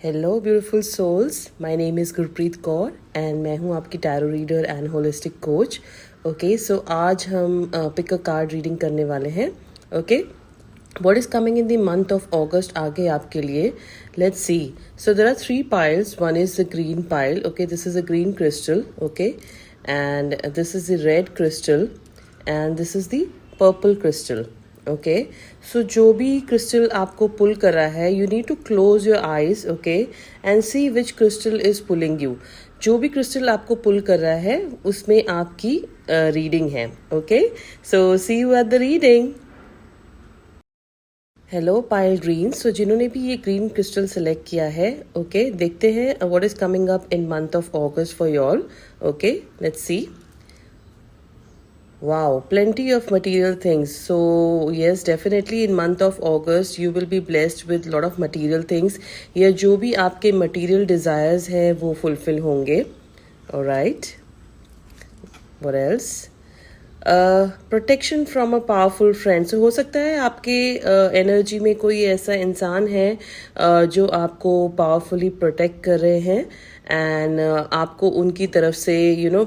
Hello beautiful souls, my name is Gurpreet Kaur and मैं हूँ आपकी tarot reader and holistic coach. Okay, so आज हम पिक अ कार्ड रीडिंग करने वाले हैं। Okay, what is coming in the month of August आगे आपके लिए, let's see. So there are three piles. One is the green pile. Okay, this is a green crystal. Okay, and this is the red crystal and this is the purple crystal. Okay, so जो भी crystal आपको pull कर रहा है, you need to close your eyes, okay, and see which crystal is pulling you. जो भी crystal आपको pull कर रहा है उसमें आपकी रीडिंग है। Okay, so see you at the reading. Hello Payal green, so जिन्होंने भी ये ग्रीन क्रिस्टल सेलेक्ट किया है, ओके, देखते हैं what is coming up in month of August for you all. Okay, let's C. Wow, plenty of material things. So yes, definitely in month of August you will be blessed with lot of material things. या जो भी आपके material desires हैं वो fulfill होंगे. Alright. What else? Protection from a powerful friend. So हो सकता है आपके energy में कोई ऐसा इंसान है जो आपको powerfully protect कर रहे हैं and आपको उनकी तरफ से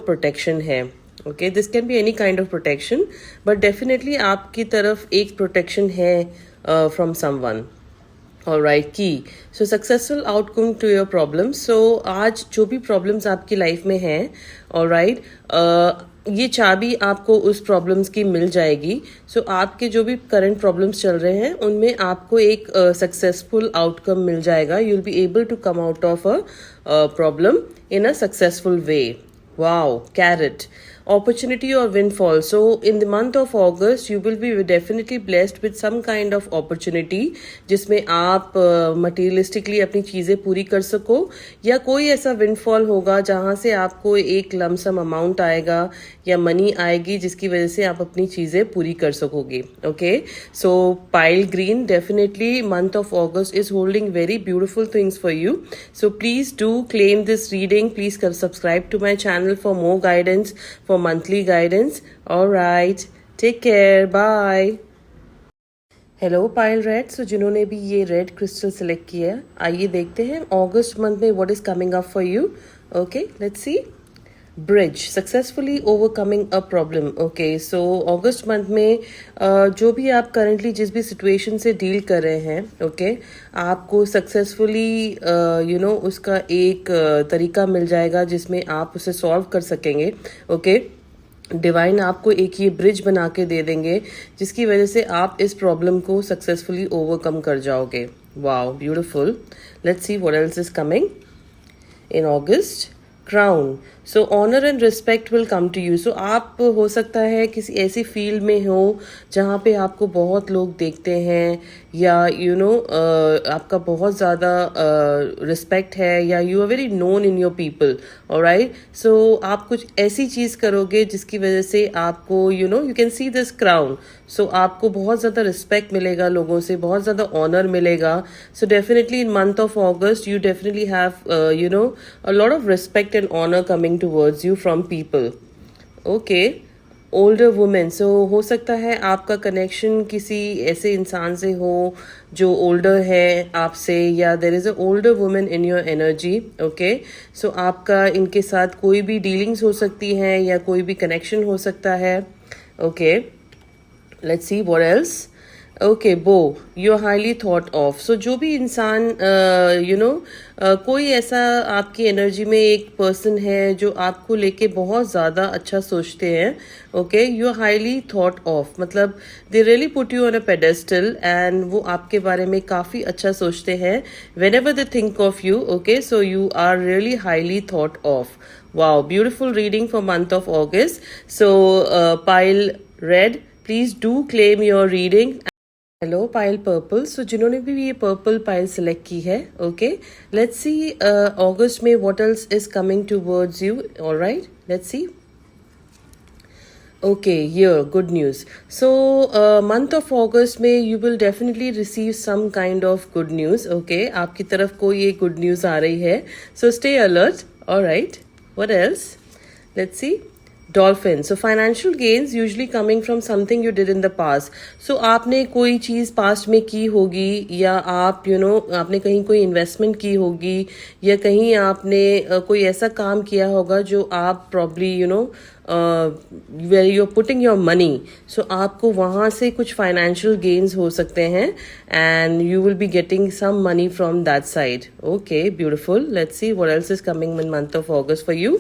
protection है। Okay, this can be any kind of protection, but definitely आपकी तरफ एक प्रोटेक्शन है from someone. Alright, key so successful outcome to your problem. So आज जो भी प्रॉब्लम्स आपकी लाइफ में हैं, ऑलराइट, ये चाबी आपको उस प्रॉब्लम्स की मिल जाएगी। सो आपके जो भी करंट प्रॉब्लम्स चल रहे हैं उनमें आपको एक सक्सेसफुल आउटकम मिल जाएगा। You will be able to come out of a problem in a successful way. Wow, carrot. Opportunity or windfall. So in the month of August, you will be definitely blessed with some kind of opportunity जिसमें आप materialistically अपनी चीज़ें पूरी कर सको, या कोई ऐसा windfall होगा जहाँ से आपको एक लमसम अमाउंट आएगा या मनी आएगी जिसकी वजह से आप अपनी चीज़ें पूरी कर सकोगे। Okay, so pile green, definitely month of August is holding very beautiful things for you. So please do claim this reading. Please subscribe to my channel for more guidance, for monthly guidance. All right, take care, bye. Hello Payal red, so जिन्होंने भी ये red crystal select किया है, आइए देखते हैं अगस्त month में what is coming up for you. Okay, let's C. Bridge, successfully overcoming a problem. Okay, so August month में जो भी आप करंटली जिस भी सिचुएशन से डील कर रहे हैं, ओके, आपको सक्सेसफुली उसका एक तरीका मिल जाएगा जिसमें आप उसे सॉल्व कर सकेंगे। ओके, डिवाइन आपको एक ये ब्रिज बना के दे देंगे जिसकी वजह से आप इस प्रॉब्लम को सक्सेसफुली ओवरकम कर जाओगे। Wow, beautiful. Let's see what else is coming in August. Crown, so honour and respect will come to you. So आप हो सकता है किसी ऐसी फील्ड में हो जहाँ पे आपको बहुत लोग देखते हैं, या आपका बहुत ज़्यादा रिस्पेक्ट है, या you are very known in your people. Alright, so आप कुछ ऐसी चीज़ करोगे जिसकी वजह से आपको you can see this crown. So आपको बहुत ज़्यादा रिस्पेक्ट मिलेगा, लोगों से बहुत ज़्यादा ऑनर मिलेगा। So definitely in month of August you definitely have a lot of respect and honor coming towards you from people. Okay, older woman. So हो सकता है आपका कनेक्शन किसी ऐसे इंसान से हो जो ओल्डर है आपसे, या there is a older women in your energy. Okay, so आपका इनके साथ कोई भी डीलिंग्स हो सकती हैं या कोई भी कनेक्शन हो सकता है। Okay, let's see what else. Okay, bow, you are highly thought of. So जो भी इंसान कोई ऐसा आपकी एनर्जी में एक पर्सन है जो आपको लेके बहुत ज़्यादा अच्छा सोचते हैं। Okay, you are highly thought of, मतलब they really put you on a pedestal and वो आपके बारे में काफ़ी अच्छा सोचते हैं whenever they think of you. Okay, so you are really highly thought of. Wow, beautiful reading for month of August. So Payal red, please do claim your reading. Hello Payal purple, so जिन्होंने भी ये purple पायल select की है, okay, let's see अगस्त में what else is coming towards you. Alright, let's see. Okay, here good news. So month of अगस्त में you will definitely receive some kind of good news. Okay, आपकी तरफ कोई एक गुड न्यूज़ आ रही है, so stay alert. Alright, what else, let's see. Dolphin, so financial gains usually coming from something you did in the past. So आपने कोई चीज़ past में की होगी, या आप आपने कहीं कोई इन्वेस्टमेंट की होगी, या कहीं आपने कोई ऐसा काम किया होगा जो आप probably where you are putting your money. So आपको वहाँ से कुछ फाइनेंशियल गेन्स हो सकते हैं, and you will be getting some money from that side. Okay, beautiful. Let's see what else is coming in month of August for you.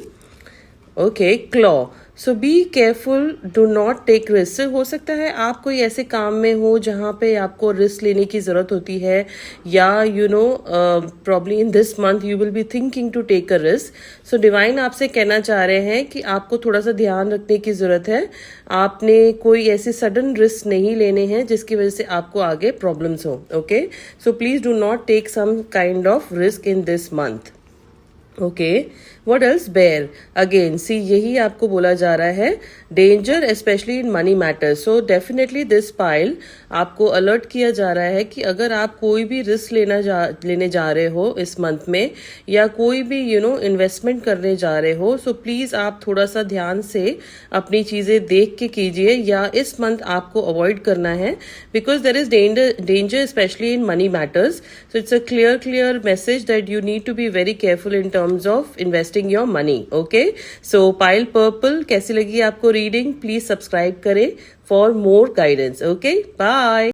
Okay, claw. So be careful, do not take risk. हो सकता है आप कोई ऐसे काम में हो जहाँ पे आपको रिस्क लेने की ज़रूरत होती है, या probably in this month you will be thinking to take a risk. So divine आपसे कहना चाह रहे हैं कि आपको थोड़ा सा ध्यान रखने की ज़रूरत है. आपने कोई ऐसे सडन रिस्क नहीं लेने हैं जिसकी वजह से आपको आगे प्रॉब्लम्स हो. Okay, so please do not take some kind of risk in this month. Okay, what else? Bear. Again see, यही आपको बोला जा रहा है, danger specially in money matters. So definitely this pile आपको अलर्ट किया जा रहा है कि अगर आप कोई भी रिस्क लेने जा रहे हो इस मंथ में, या कोई भी इन्वेस्टमेंट करने जा रहे हो, सो प्लीज़ आप थोड़ा सा ध्यान से अपनी चीज़ें देख के कीजिए, या इस मंथ आपको अवॉइड करना है, because there is danger specially in money matters. So it's a clear message that you need to be very careful in terms of investing your money. Okay, so pile purple, कैसी लगी आपको reading? Please subscribe करें for more guidance. Okay, bye.